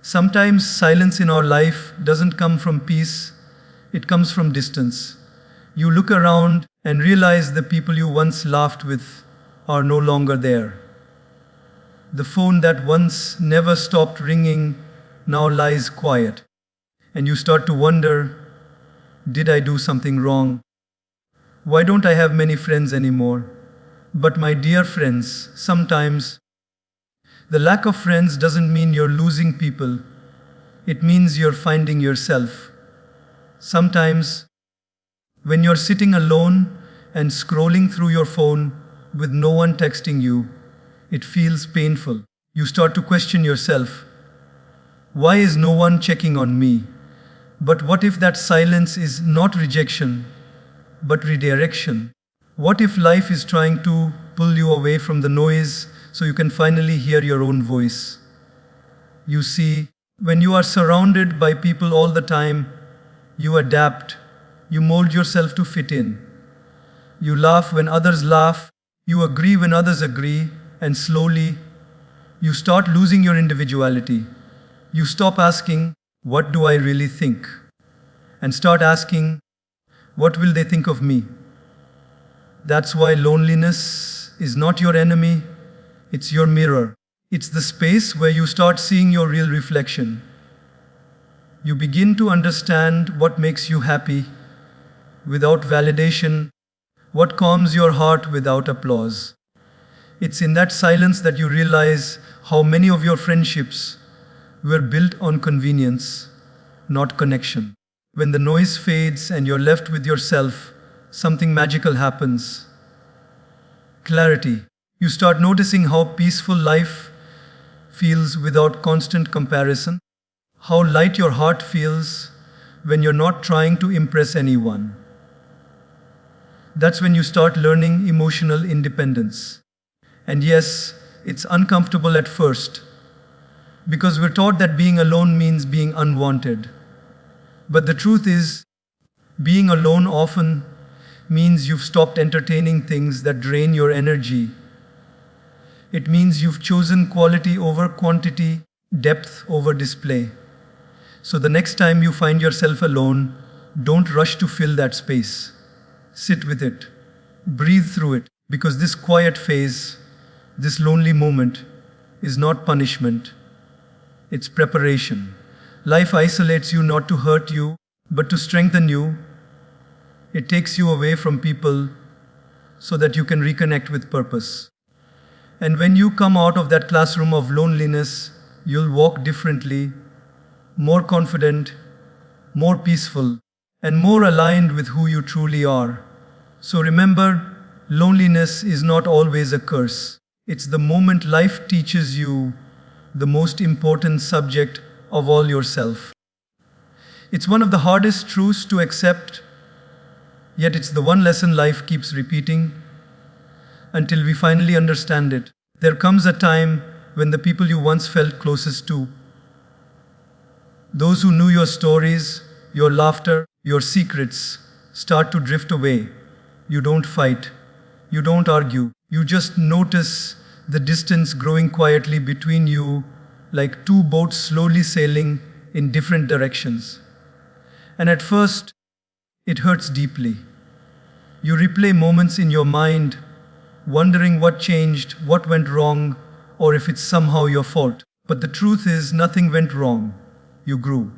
Sometimes silence in our life doesn't come from peace, it comes from distance. You look around and realize the people you once laughed with are no longer there. The phone that once never stopped ringing now lies quiet. And you start to wonder, did I do something wrong? Why don't I have many friends anymore? But my dear friends, sometimes the lack of friends doesn't mean you're losing people. It means you're finding yourself. Sometimes, when you're sitting alone and scrolling through your phone with no one texting you, it feels painful. You start to question yourself. Why is no one checking on me? But what if that silence is not rejection, but redirection? What if life is trying to pull you away from the noise so you can finally hear your own voice? You see, when you are surrounded by people all the time, you adapt, you mold yourself to fit in. You laugh when others laugh, you agree when others agree, and slowly, you start losing your individuality. You stop asking, what do I really think? And start asking, what will they think of me? That's why loneliness is not your enemy, it's your mirror. It's the space where you start seeing your real reflection. You begin to understand what makes you happy without validation, what calms your heart without applause. It's in that silence that you realize how many of your friendships were built on convenience, not connection. When the noise fades and you're left with yourself, something magical happens. Clarity. You start noticing how peaceful life feels without constant comparison, how light your heart feels when you're not trying to impress anyone. That's when you start learning emotional independence. And yes, it's uncomfortable at first, because we're taught that being alone means being unwanted. But the truth is, being alone often means you've stopped entertaining things that drain your energy. It means you've chosen quality over quantity, depth over display. So the next time you find yourself alone, don't rush to fill that space. Sit with it. Breathe through it. Because this quiet phase, this lonely moment, is not punishment. It's preparation. Life isolates you not to hurt you, but to strengthen you. It takes you away from people so that you can reconnect with purpose. And when you come out of that classroom of loneliness, you'll walk differently, more confident, more peaceful, and more aligned with who you truly are. So remember, loneliness is not always a curse. It's the moment life teaches you the most important subject of all yourself. It's one of the hardest truths to accept, yet it's the one lesson life keeps repeating until we finally understand it. There comes a time when the people you once felt closest to, those who knew your stories, your laughter, your secrets, start to drift away. You don't fight, you don't argue, you just notice the distance growing quietly between you, like two boats slowly sailing in different directions. And at first, it hurts deeply. You replay moments in your mind, wondering what changed, what went wrong, or if it's somehow your fault. But the truth is, nothing went wrong. You grew.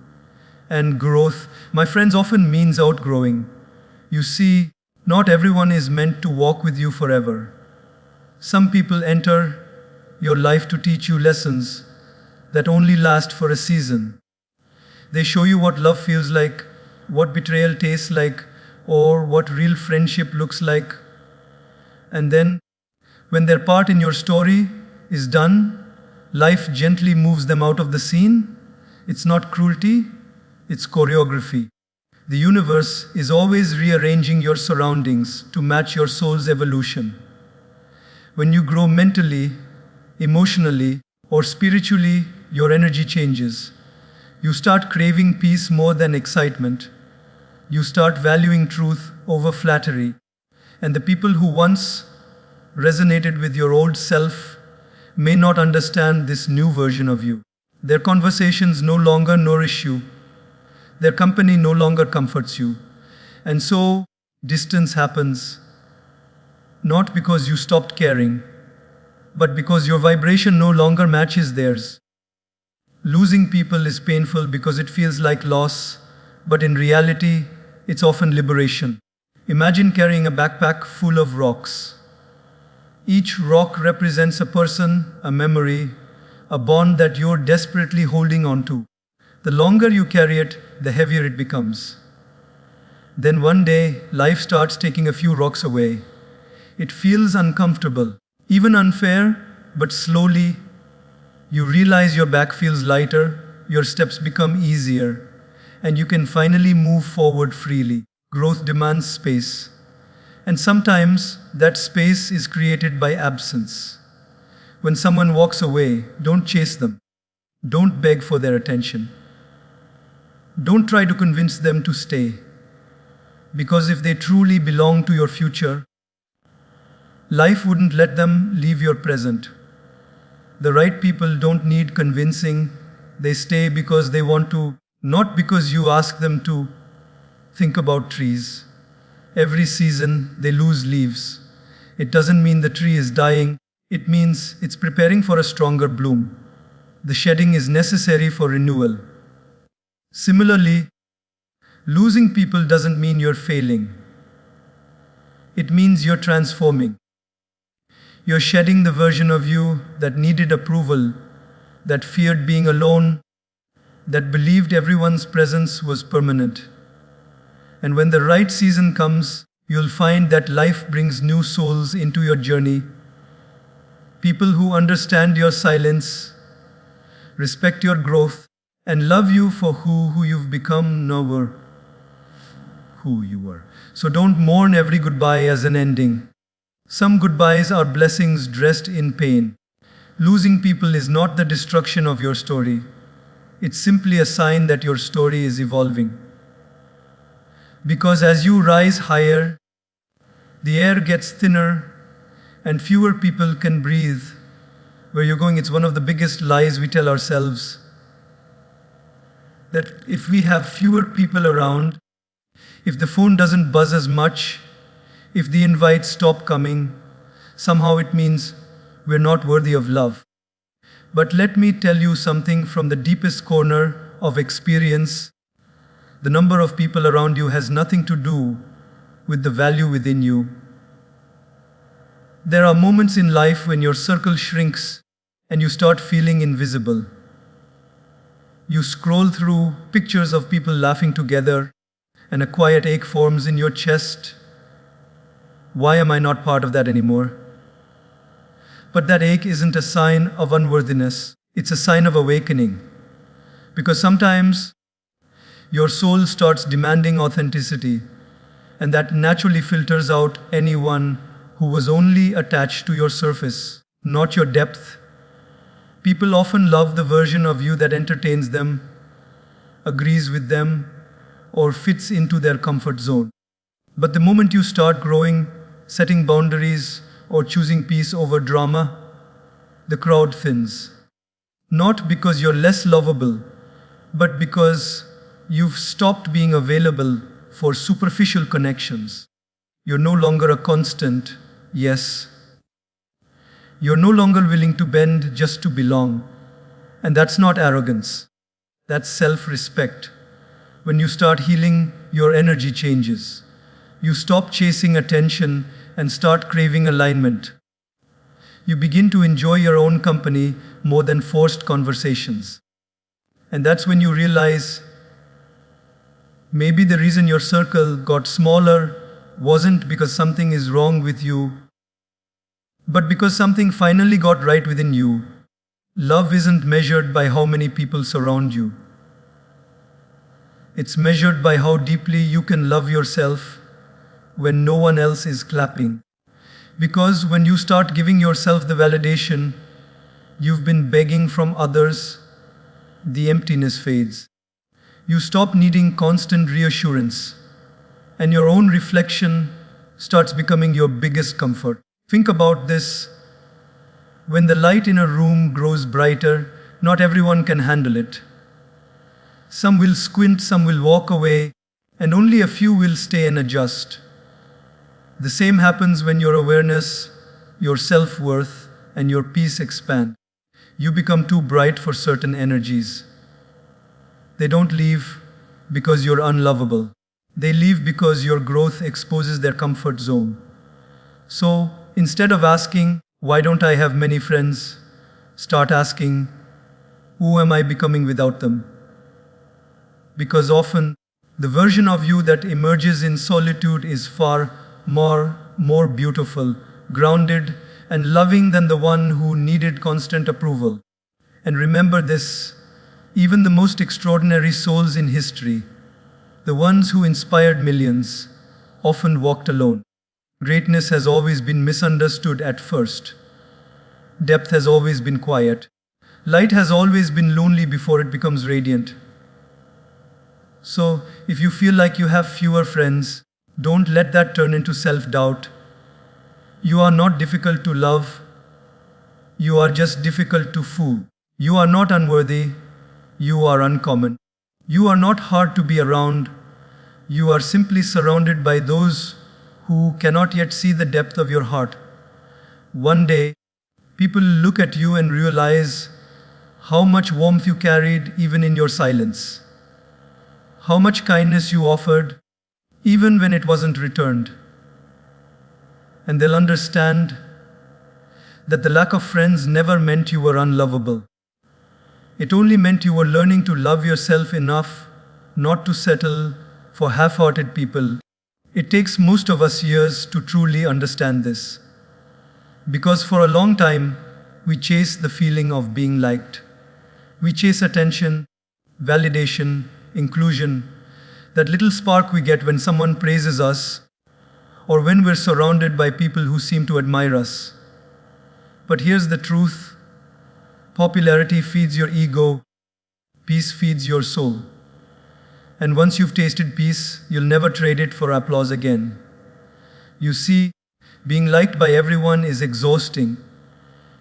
And growth, my friends, often means outgrowing. You see, not everyone is meant to walk with you forever. Some people enter your life to teach you lessons that only last for a season. They show you what love feels like, what betrayal tastes like, or what real friendship looks like. And then, when their part in your story is done, life gently moves them out of the scene. It's not cruelty, it's choreography. The universe is always rearranging your surroundings to match your soul's evolution. When you grow mentally, emotionally, or spiritually, your energy changes. You start craving peace more than excitement. You start valuing truth over flattery. And the people who once resonated with your old self may not understand this new version of you. Their conversations no longer nourish you. Their company no longer comforts you. And so, distance happens, not because you stopped caring, but because your vibration no longer matches theirs. Losing people is painful because it feels like loss, but in reality, it's often liberation. Imagine carrying a backpack full of rocks. Each rock represents a person, a memory, a bond that you're desperately holding on to. The longer you carry it, the heavier it becomes. Then one day, life starts taking a few rocks away. It feels uncomfortable, even unfair, but slowly, you realize your back feels lighter, your steps become easier, and you can finally move forward freely. Growth demands space. And sometimes that space is created by absence. When someone walks away, don't chase them. Don't beg for their attention. Don't try to convince them to stay. Because if they truly belong to your future, life wouldn't let them leave your present. The right people don't need convincing. They stay because they want to, not because you ask them to. Think about trees. Every season, they lose leaves. It doesn't mean the tree is dying. It means it's preparing for a stronger bloom. The shedding is necessary for renewal. Similarly, losing people doesn't mean you're failing. It means you're transforming. You're shedding the version of you that needed approval, that feared being alone, that believed everyone's presence was permanent. And when the right season comes, you'll find that life brings new souls into your journey. People who understand your silence, respect your growth, and love you for who you've become, never who you were. So don't mourn every goodbye as an ending. Some goodbyes are blessings dressed in pain. Losing people is not the destruction of your story. It's simply a sign that your story is evolving. Because as you rise higher, the air gets thinner and fewer people can breathe. Where you're going, it's one of the biggest lies we tell ourselves. That if we have fewer people around, if the phone doesn't buzz as much, if the invites stop coming, somehow it means we're not worthy of love. But let me tell you something from the deepest corner of experience. The number of people around you has nothing to do with the value within you. There are moments in life when your circle shrinks and you start feeling invisible. You scroll through pictures of people laughing together and a quiet ache forms in your chest. Why am I not part of that anymore? But that ache isn't a sign of unworthiness. It's a sign of awakening. Because sometimes your soul starts demanding authenticity, and that naturally filters out anyone who was only attached to your surface, not your depth. People often love the version of you that entertains them, agrees with them, or fits into their comfort zone. But the moment you start growing, setting boundaries, or choosing peace over drama, the crowd thins. Not because you're less lovable, but because you've stopped being available for superficial connections. You're no longer a constant, yes. You're no longer willing to bend just to belong. And that's not arrogance. That's self-respect. When you start healing, your energy changes. You stop chasing attention and start craving alignment. You begin to enjoy your own company more than forced conversations. And that's when you realize maybe the reason your circle got smaller wasn't because something is wrong with you, but because something finally got right within you. Love isn't measured by how many people surround you. It's measured by how deeply you can love yourself when no one else is clapping. Because when you start giving yourself the validation you've been begging from others, the emptiness fades. You stop needing constant reassurance, and your own reflection starts becoming your biggest comfort. Think about this. When the light in a room grows brighter, Not everyone can handle it. Some will squint, some will walk away, and only a few will stay and adjust. The same happens when your awareness, your self-worth, and your peace expand. You become too bright for certain energies. They don't leave because you're unlovable. They leave because your growth exposes their comfort zone. So, instead of asking, why don't I have many friends? Start asking, who am I becoming without them? Because often, the version of you that emerges in solitude is far more beautiful, grounded, and loving than the one who needed constant approval. And remember this, even the most extraordinary souls in history, the ones who inspired millions, often walked alone. Greatness has always been misunderstood at first. Depth has always been quiet. Light has always been lonely before it becomes radiant. So, if you feel like you have fewer friends, don't let that turn into self-doubt. You are not difficult to love. You are just difficult to fool. You are not unworthy. You are uncommon. You are not hard to be around. You are simply surrounded by those who cannot yet see the depth of your heart. One day, people look at you and realize how much warmth you carried even in your silence. How much kindness you offered, even when it wasn't returned. And they'll understand that the lack of friends never meant you were unlovable. It only meant you were learning to love yourself enough not to settle for half-hearted people. It takes most of us years to truly understand this. Because for a long time, we chase the feeling of being liked. We chase attention, validation, inclusion, that little spark we get when someone praises us or when we're surrounded by people who seem to admire us. But here's the truth. Popularity feeds your ego. Peace feeds your soul. And once you've tasted peace, you'll never trade it for applause again. You see, being liked by everyone is exhausting.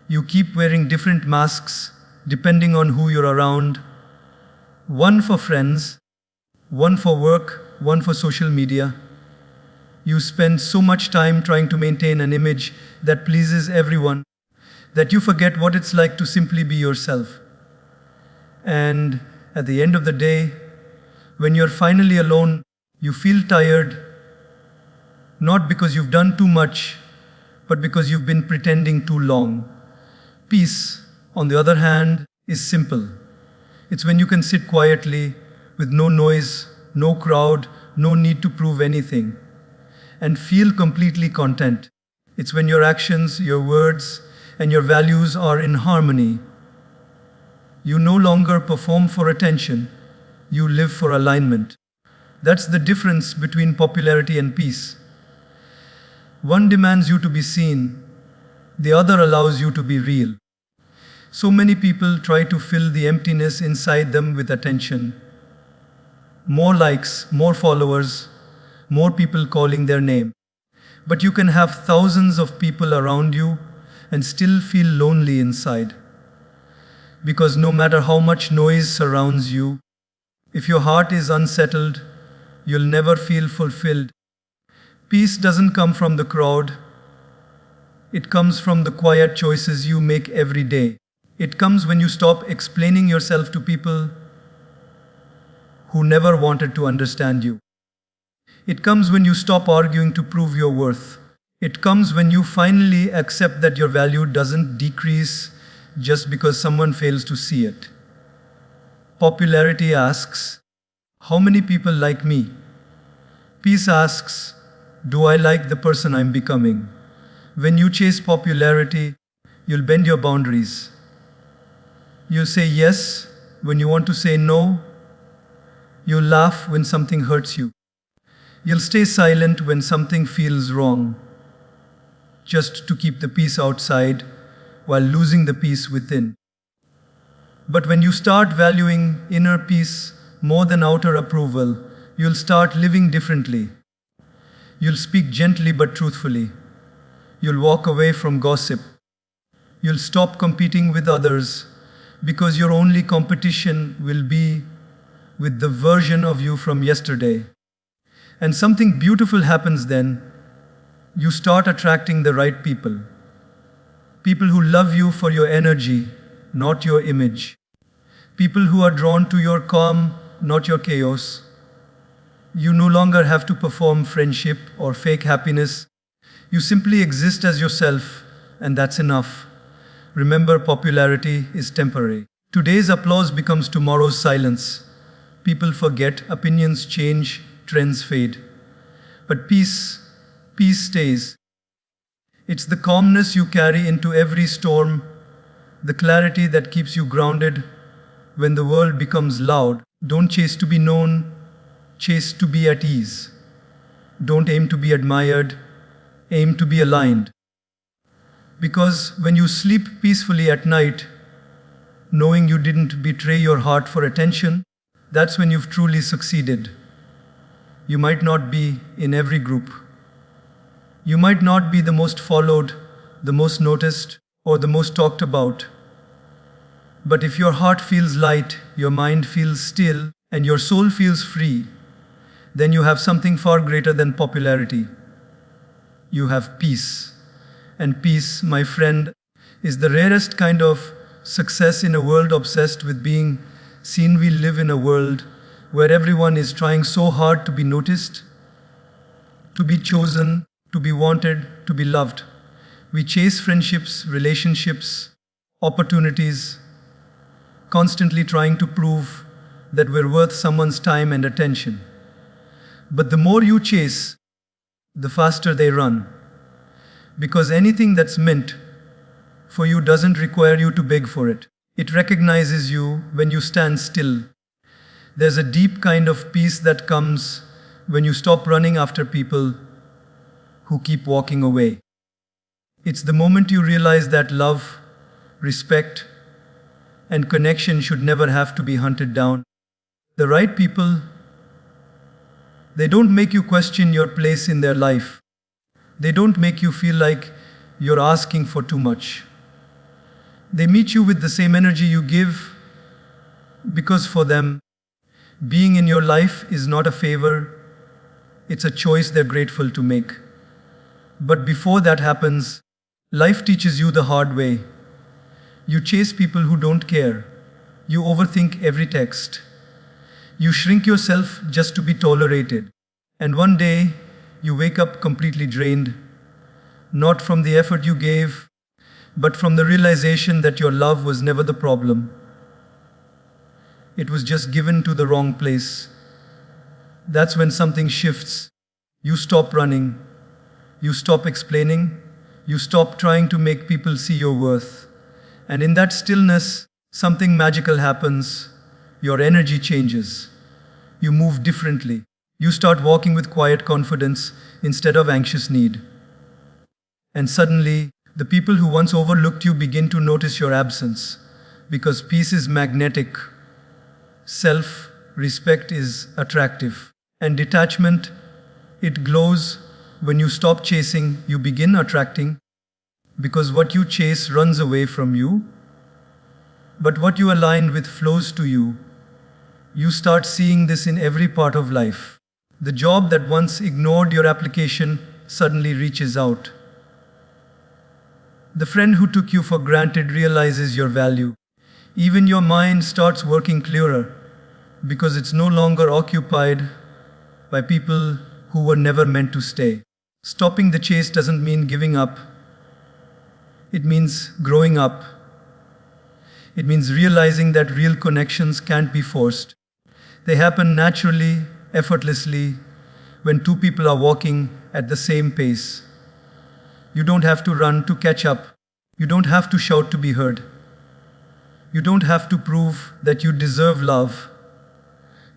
You keep wearing different masks depending on who you're around. One for friends, one for work, one for social media. You spend so much time trying to maintain an image that pleases everyone that you forget what it's like to simply be yourself. And at the end of the day, when you're finally alone, you feel tired, not because you've done too much, but because you've been pretending too long. Peace, on the other hand, is simple. It's when you can sit quietly, with no noise, no crowd, no need to prove anything, and feel completely content. It's when your actions, your words, and your values are in harmony. You no longer perform for attention, you live for alignment. That's the difference between popularity and peace. One demands you to be seen, the other allows you to be real. So many people try to fill the emptiness inside them with attention. More likes, more followers, more people calling their name. But you can have thousands of people around you and still feel lonely inside. Because no matter how much noise surrounds you, if your heart is unsettled, you'll never feel fulfilled. Peace doesn't come from the crowd. It comes from the quiet choices you make every day. It comes when you stop explaining yourself to people who never wanted to understand you. It comes when you stop arguing to prove your worth. It comes when you finally accept that your value doesn't decrease just because someone fails to see it. Popularity asks, how many people like me? Peace asks, do I like the person I'm becoming? When you chase popularity, you'll bend your boundaries. You'll say yes when you want to say no. You'll laugh when something hurts you. You'll stay silent when something feels wrong, just to keep the peace outside while losing the peace within. But when you start valuing inner peace more than outer approval, you'll start living differently. You'll speak gently but truthfully. You'll walk away from gossip. You'll stop competing with others because your only competition will be with the version of you from yesterday. And something beautiful happens then. You start attracting the right people. People who love you for your energy, not your image. People who are drawn to your calm, not your chaos. You no longer have to perform friendship or fake happiness. You simply exist as yourself, and that's enough. Remember, popularity is temporary. Today's applause becomes tomorrow's silence. People forget, opinions change, trends fade. But peace stays. It's the calmness you carry into every storm, the clarity that keeps you grounded when the world becomes loud. Don't chase to be known, chase to be at ease. Don't aim to be admired, aim to be aligned. Because when you sleep peacefully at night, knowing you didn't betray your heart for attention, that's when you've truly succeeded. You might not be in every group. You might not be the most followed, the most noticed, or the most talked about. But if your heart feels light, your mind feels still, and your soul feels free, then you have something far greater than popularity. You have peace. And peace, my friend, is the rarest kind of success in a world obsessed with being seen. We live in a world where everyone is trying so hard to be noticed, to be chosen, to be wanted, to be loved. We chase friendships, relationships, opportunities, constantly trying to prove that we're worth someone's time and attention. But the more you chase, the faster they run. Because anything that's meant for you doesn't require you to beg for it. It recognizes you when you stand still. There's a deep kind of peace that comes when you stop running after people who keep walking away. It's the moment you realize that love, respect, and connection should never have to be hunted down. The right people, they don't make you question your place in their life. They don't make you feel like you're asking for too much. They meet you with the same energy you give, because for them, being in your life is not a favor, it's a choice they're grateful to make. But before that happens, life teaches you the hard way. You chase people who don't care. You overthink every text. You shrink yourself just to be tolerated. And one day, you wake up completely drained, not from the effort you gave, but from the realization that your love was never the problem. It was just given to the wrong place. That's when something shifts. You stop running. You stop explaining. You stop trying to make people see your worth. And in that stillness, something magical happens. Your energy changes. You move differently. You start walking with quiet confidence instead of anxious need. And suddenly, the people who once overlooked you begin to notice your absence, because peace is magnetic, self-respect is attractive, and detachment, it glows. When you stop chasing, you begin attracting, because what you chase runs away from you, but what you align with flows to you. You start seeing this in every part of life. The job that once ignored your application suddenly reaches out. The friend who took you for granted realizes your value. Even your mind starts working clearer because it's no longer occupied by people who were never meant to stay. Stopping the chase doesn't mean giving up. It means growing up. It means realizing that real connections can't be forced. They happen naturally, effortlessly, when two people are walking at the same pace. You don't have to run to catch up. You don't have to shout to be heard. You don't have to prove that you deserve love.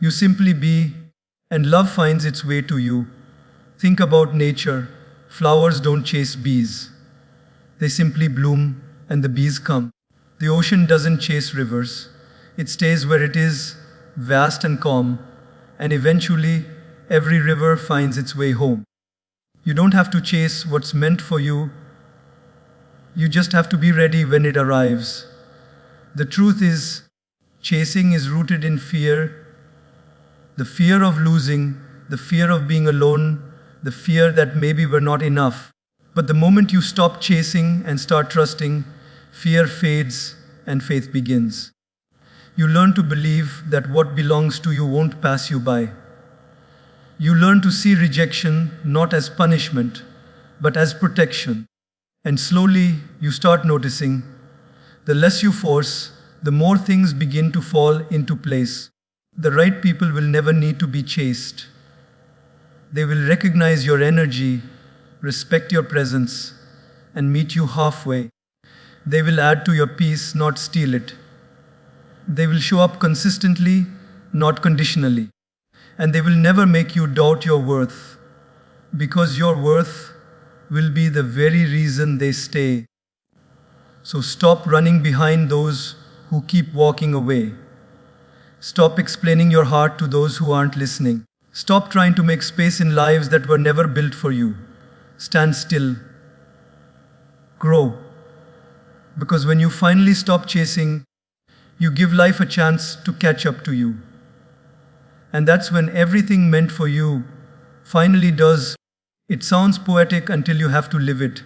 You simply be, and love finds its way to you. Think about nature. Flowers don't chase bees. They simply bloom, and the bees come. The ocean doesn't chase rivers. It stays where it is, vast and calm, and eventually, every river finds its way home. You don't have to chase what's meant for you. You just have to be ready when it arrives. The truth is, chasing is rooted in fear, the fear of losing, the fear of being alone, the fear that maybe we're not enough. But the moment you stop chasing and start trusting, fear fades and faith begins. You learn to believe that what belongs to you won't pass you by. You learn to see rejection not as punishment, but as protection. And slowly you start noticing the less you force, the more things begin to fall into place. The right people will never need to be chased. They will recognize your energy, respect your presence, and meet you halfway. They will add to your peace, not steal it. They will show up consistently, not conditionally. And they will never make you doubt your worth, because your worth will be the very reason they stay. So stop running behind those who keep walking away. Stop explaining your heart to those who aren't listening. Stop trying to make space in lives that were never built for you. Stand still. Grow. Because when you finally stop chasing, you give life a chance to catch up to you. And that's when everything meant for you finally does. It sounds poetic until you have to live it.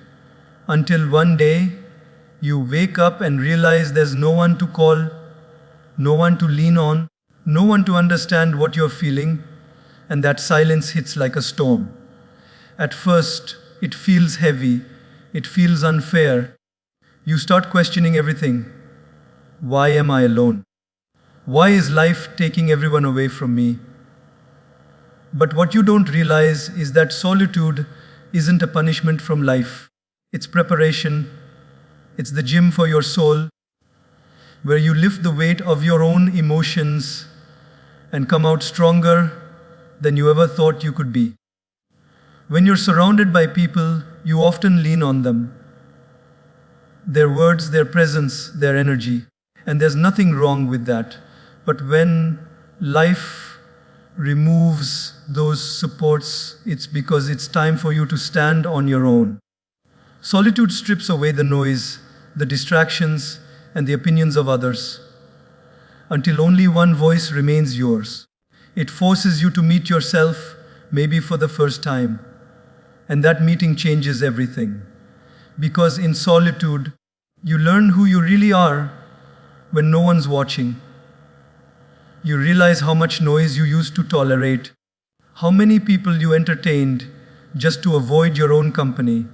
Until one day, you wake up and realize there's no one to call, no one to lean on, no one to understand what you're feeling, and that silence hits like a storm. At first, it feels heavy, it feels unfair. You start questioning everything. Why am I alone? Why is life taking everyone away from me? But what you don't realize is that solitude isn't a punishment from life. It's preparation. It's the gym for your soul, where you lift the weight of your own emotions and come out stronger than you ever thought you could be. When you're surrounded by people, you often lean on them. Their words, their presence, their energy. And there's nothing wrong with that. But when life removes those supports, it's because it's time for you to stand on your own. Solitude strips away the noise, the distractions, and the opinions of others, until only one voice remains yours. It forces you to meet yourself, maybe for the first time. And that meeting changes everything. Because in solitude, you learn who you really are when no one's watching. You realize how much noise you used to tolerate, how many people you entertained just to avoid your own company.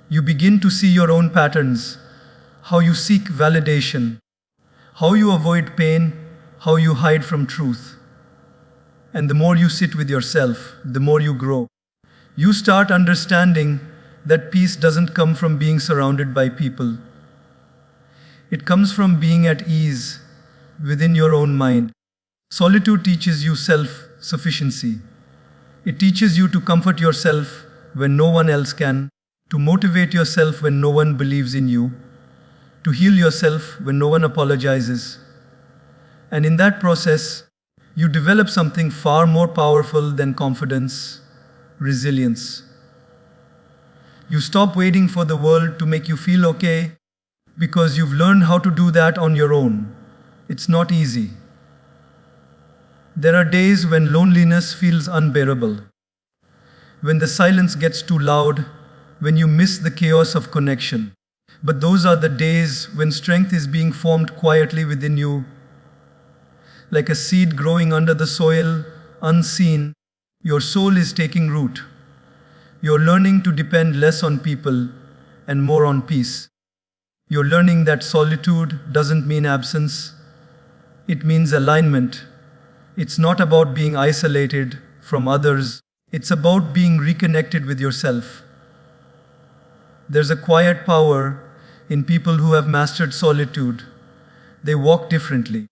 You begin to see your own patterns, how you seek validation, how you avoid pain, how you hide from truth. And the more you sit with yourself, the more you grow. You start understanding that peace doesn't come from being surrounded by people. It comes from being at ease within your own mind. Solitude teaches you self-sufficiency. It teaches you to comfort yourself when no one else can, to motivate yourself when no one believes in you, to heal yourself when no one apologizes. And in that process, you develop something far more powerful than confidence, resilience. You stop waiting for the world to make you feel okay, because you've learned how to do that on your own. It's not easy. There are days when loneliness feels unbearable, when the silence gets too loud, when you miss the chaos of connection. But those are the days when strength is being formed quietly within you, like a seed growing under the soil, unseen. Your soul is taking root. You're learning to depend less on people and more on peace. You're learning that solitude doesn't mean absence. It means alignment. It's not about being isolated from others. It's about being reconnected with yourself. There's a quiet power in people who have mastered solitude. They walk differently.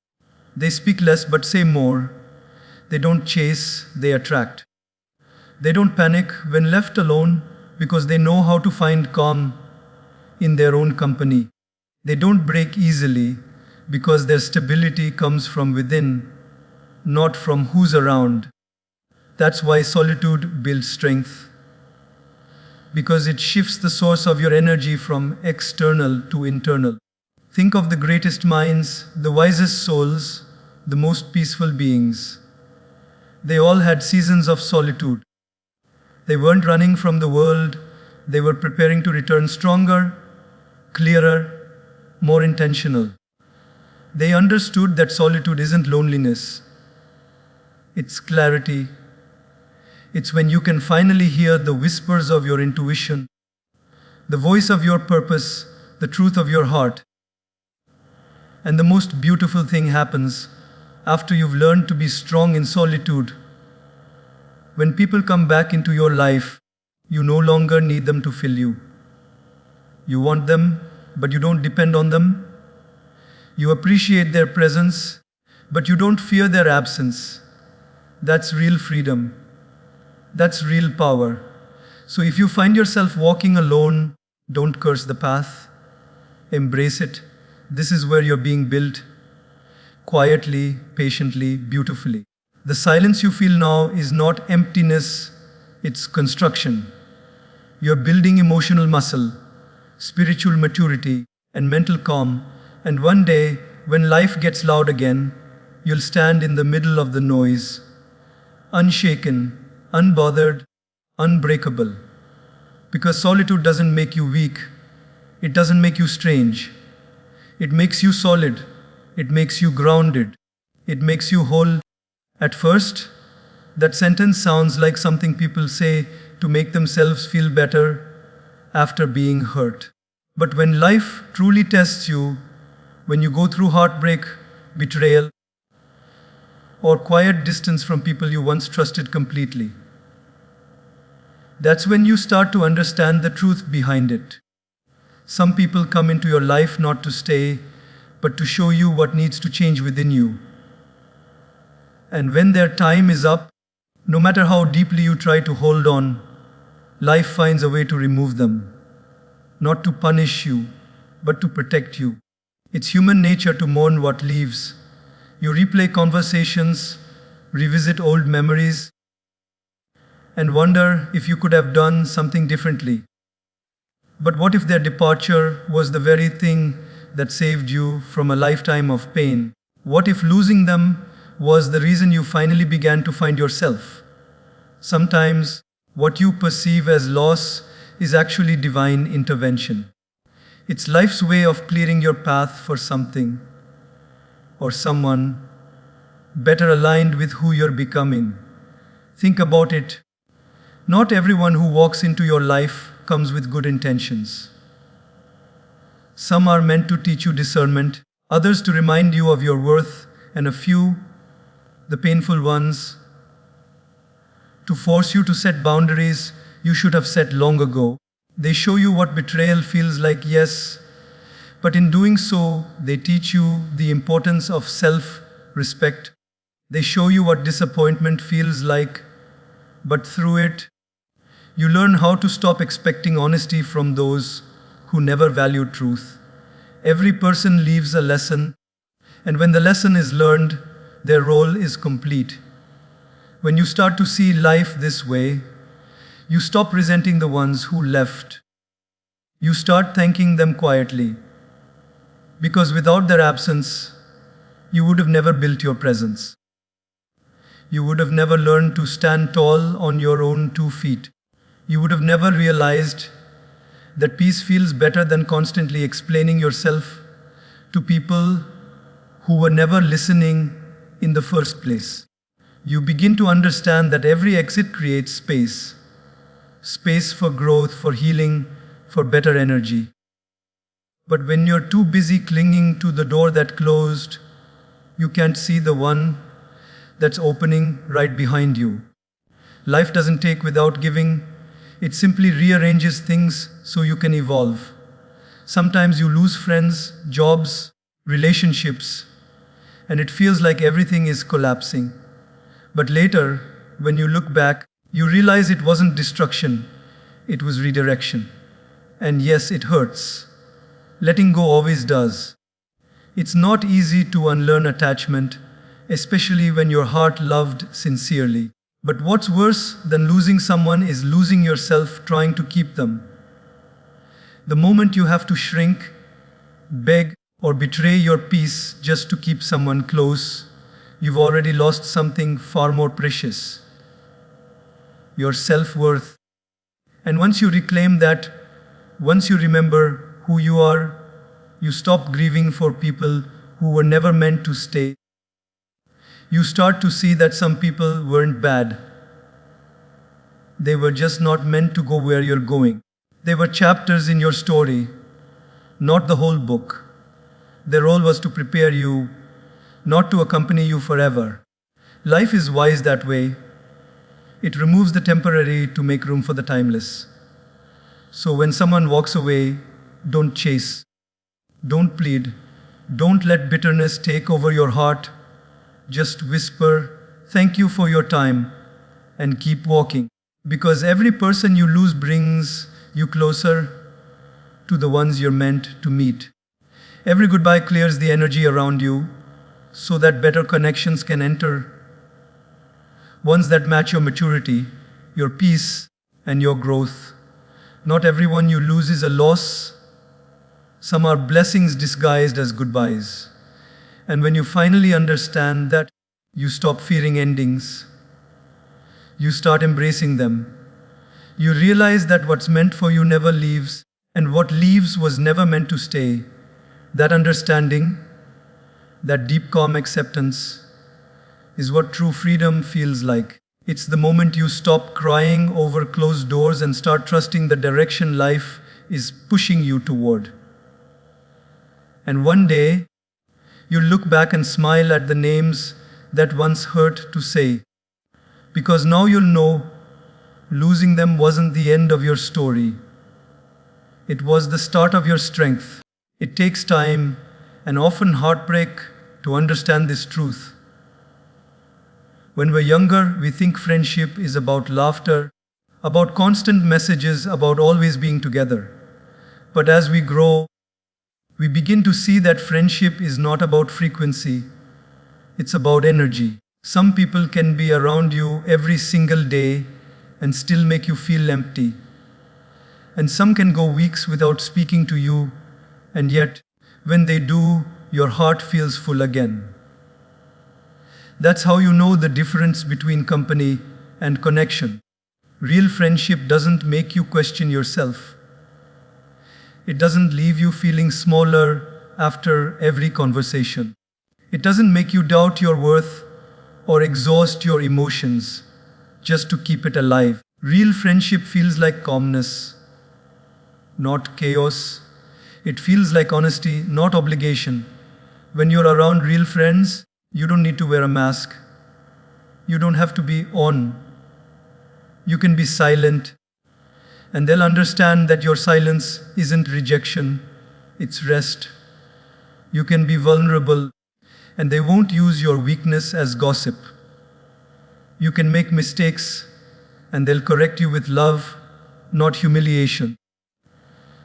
They speak less but say more. They don't chase, they attract. They don't panic when left alone because they know how to find calm in their own company. They don't break easily because their stability comes from within, not from who's around. That's why solitude builds strength, because it shifts the source of your energy from external to internal. Think of the greatest minds, the wisest souls, the most peaceful beings. They all had seasons of solitude. They weren't running from the world, they were preparing to return stronger, clearer, more intentional. They understood that solitude isn't loneliness, it's clarity. It's when you can finally hear the whispers of your intuition, the voice of your purpose, the truth of your heart. And the most beautiful thing happens after you've learned to be strong in solitude. When people come back into your life, you no longer need them to fill you. You want them, but you don't depend on them. You appreciate their presence, but you don't fear their absence. That's real freedom. That's real power. So if you find yourself walking alone, don't curse the path. Embrace it. This is where you're being built. Quietly, patiently, beautifully. The silence you feel now is not emptiness, it's construction. You're building emotional muscle, spiritual maturity, and mental calm. And one day, when life gets loud again, you'll stand in the middle of the noise, unshaken, unbothered, unbreakable. Because solitude doesn't make you weak, it doesn't make you strange. It makes you solid, it makes you grounded, it makes you whole. At first, that sentence sounds like something people say to make themselves feel better after being hurt. But when life truly tests you, when you go through heartbreak, betrayal, or quiet distance from people you once trusted completely, that's when you start to understand the truth behind it. Some people come into your life not to stay, but to show you what needs to change within you. And when their time is up, no matter how deeply you try to hold on, life finds a way to remove them. Not to punish you, but to protect you. It's human nature to mourn what leaves. You replay conversations, revisit old memories, and wonder if you could have done something differently. But what if their departure was the very thing that saved you from a lifetime of pain? What if losing them was the reason you finally began to find yourself? Sometimes, what you perceive as loss is actually divine intervention. It's life's way of clearing your path for something or someone better aligned with who you're becoming. Think about it. Not everyone who walks into your life comes with good intentions. Some are meant to teach you discernment, others to remind you of your worth, and a few, the painful ones, to force you to set boundaries you should have set long ago. They show you what betrayal feels like, yes, but in doing so, they teach you the importance of self-respect. They show you what disappointment feels like, but through it, you learn how to stop expecting honesty from those who never value truth. Every person leaves a lesson, and when the lesson is learned, their role is complete. When you start to see life this way, you stop resenting the ones who left. You start thanking them quietly, because without their absence, you would have never built your presence. You would have never learned to stand tall on your own 2 feet. You would have never realized that peace feels better than constantly explaining yourself to people who were never listening in the first place. You begin to understand that every exit creates space. Space for growth, for healing, for better energy. But when you're too busy clinging to the door that closed, you can't see the one that's opening right behind you. Life doesn't take without giving. It simply rearranges things so you can evolve. Sometimes you lose friends, jobs, relationships, and it feels like everything is collapsing. But later, when you look back, you realize it wasn't destruction, it was redirection. And yes, it hurts. Letting go always does. It's not easy to unlearn attachment, especially when your heart loved sincerely. But what's worse than losing someone is losing yourself trying to keep them. The moment you have to shrink, beg, or betray your peace just to keep someone close, you've already lost something far more precious: your self worth. And once you reclaim that, once you remember who you are, you stop grieving for people who were never meant to stay. You start to see that some people weren't bad. They were just not meant to go where you're going. They were chapters in your story, not the whole book. Their role was to prepare you, not to accompany you forever. Life is wise that way. It removes the temporary to make room for the timeless. So when someone walks away, don't chase, don't plead, don't let bitterness take over your heart. Just whisper, "Thank you for your time," and keep walking. Because every person you lose brings you closer to the ones you're meant to meet. Every goodbye clears the energy around you so that better connections can enter. Ones that match your maturity, your peace, and your growth. Not everyone you lose is a loss. Some are blessings disguised as goodbyes. And when you finally understand that, you stop fearing endings. You start embracing them. You realize that what's meant for you never leaves, and what leaves was never meant to stay. That understanding, that deep calm acceptance, is what true freedom feels like. It's the moment you stop crying over closed doors and start trusting the direction life is pushing you toward. And one day, you'll look back and smile at the names that once hurt to say. Because now you'll know losing them wasn't the end of your story. It was the start of your strength. It takes time and often heartbreak to understand this truth. When we're younger, we think friendship is about laughter, about constant messages, about always being together. But as we grow, we begin to see that friendship is not about frequency, it's about energy. Some people can be around you every single day and still make you feel empty. And some can go weeks without speaking to you, and yet, when they do, your heart feels full again. That's how you know the difference between company and connection. Real friendship doesn't make you question yourself. It doesn't leave you feeling smaller after every conversation. It doesn't make you doubt your worth or exhaust your emotions just to keep it alive. Real friendship feels like calmness, not chaos. It feels like honesty, not obligation. When you're around real friends, you don't need to wear a mask. You don't have to be on. You can be silent, and they'll understand that your silence isn't rejection, it's rest. You can be vulnerable, and they won't use your weakness as gossip. You can make mistakes, and they'll correct you with love, not humiliation.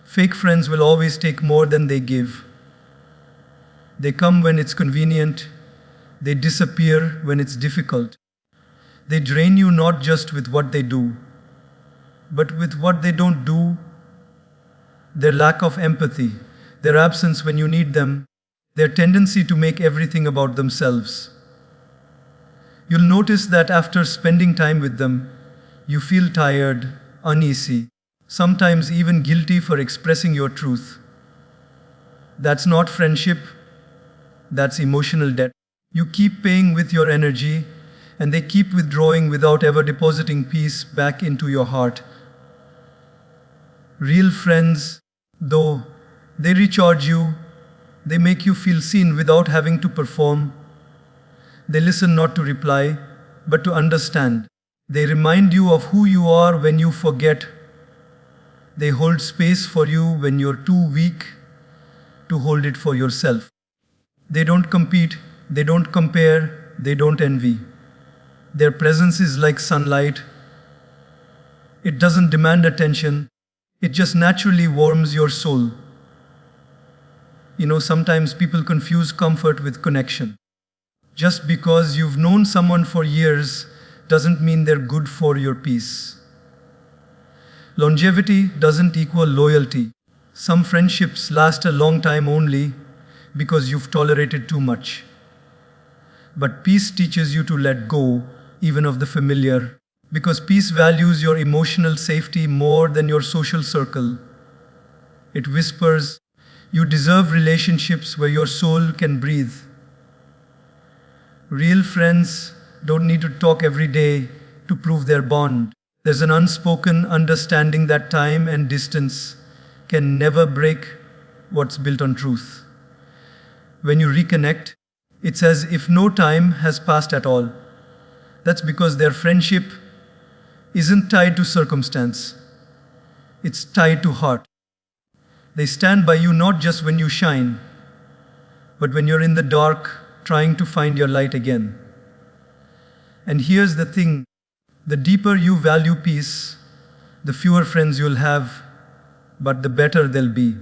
Fake friends will always take more than they give. They come when it's convenient. They disappear when it's difficult. They drain you not just with what they do, but with what they don't do. Their lack of empathy, their absence when you need them, their tendency to make everything about themselves. You'll notice that after spending time with them, you feel tired, uneasy, sometimes even guilty for expressing your truth. That's not friendship, that's emotional debt. You keep paying with your energy, and they keep withdrawing without ever depositing peace back into your heart. Real friends, though, they recharge you, they make you feel seen without having to perform. They listen not to reply, but to understand. They remind you of who you are when you forget. They hold space for you when you're too weak to hold it for yourself. They don't compete, they don't compare, they don't envy. Their presence is like sunlight. It doesn't demand attention, it just naturally warms your soul. Sometimes people confuse comfort with connection. Just because you've known someone for years doesn't mean they're good for your peace. Longevity doesn't equal loyalty. Some friendships last a long time only because you've tolerated too much. But peace teaches you to let go, even of the familiar, because peace values your emotional safety more than your social circle. It whispers, you deserve relationships where your soul can breathe. Real friends don't need to talk every day to prove their bond. There's an unspoken understanding that time and distance can never break what's built on truth. When you reconnect, it's as if no time has passed at all. That's because their friendship isn't tied to circumstance, it's tied to heart. They stand by you not just when you shine, but when you're in the dark trying to find your light again. And here's the thing, the deeper you value peace, the fewer friends you'll have, but the better they'll be.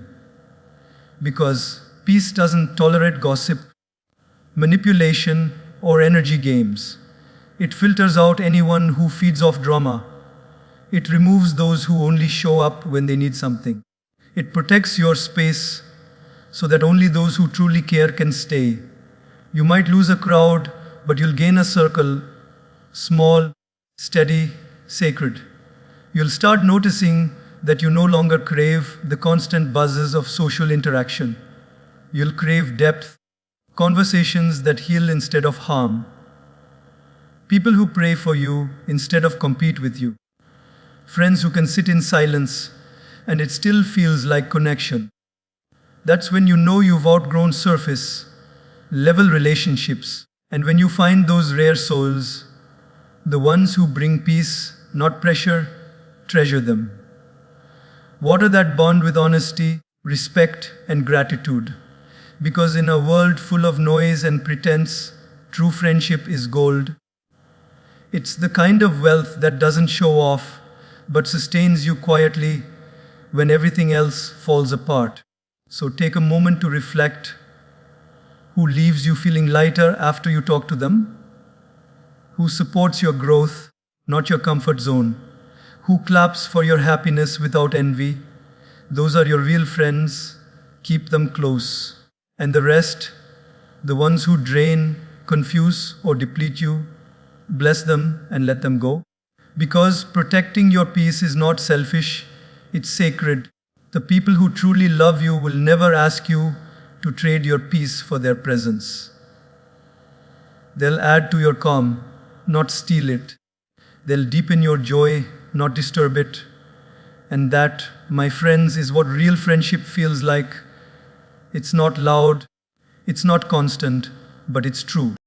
Because peace doesn't tolerate gossip, manipulation, or energy games. It filters out anyone who feeds off drama. It removes those who only show up when they need something. It protects your space so that only those who truly care can stay. You might lose a crowd, but you'll gain a circle, small, steady, sacred. You'll start noticing that you no longer crave the constant buzzes of social interaction. You'll crave depth, conversations that heal instead of harm, people who pray for you instead of compete with you, friends who can sit in silence and it still feels like connection. That's when you know you've outgrown surface level relationships. And when you find those rare souls, the ones who bring peace, not pressure, treasure them. Water that bond with honesty, respect, and gratitude. Because in a world full of noise and pretense, true friendship is gold. It's the kind of wealth that doesn't show off, but sustains you quietly when everything else falls apart. So take a moment to reflect. Who leaves you feeling lighter after you talk to them? Who supports your growth, not your comfort zone? Who claps for your happiness without envy? Those are your real friends. Keep them close. And the rest, the ones who drain, confuse, or deplete you, bless them and let them go. Because protecting your peace is not selfish, it's sacred. The people who truly love you will never ask you to trade your peace for their presence. They'll add to your calm, not steal it. They'll deepen your joy, not disturb it. And that, my friends, is what real friendship feels like. It's not loud, it's not constant, but it's true.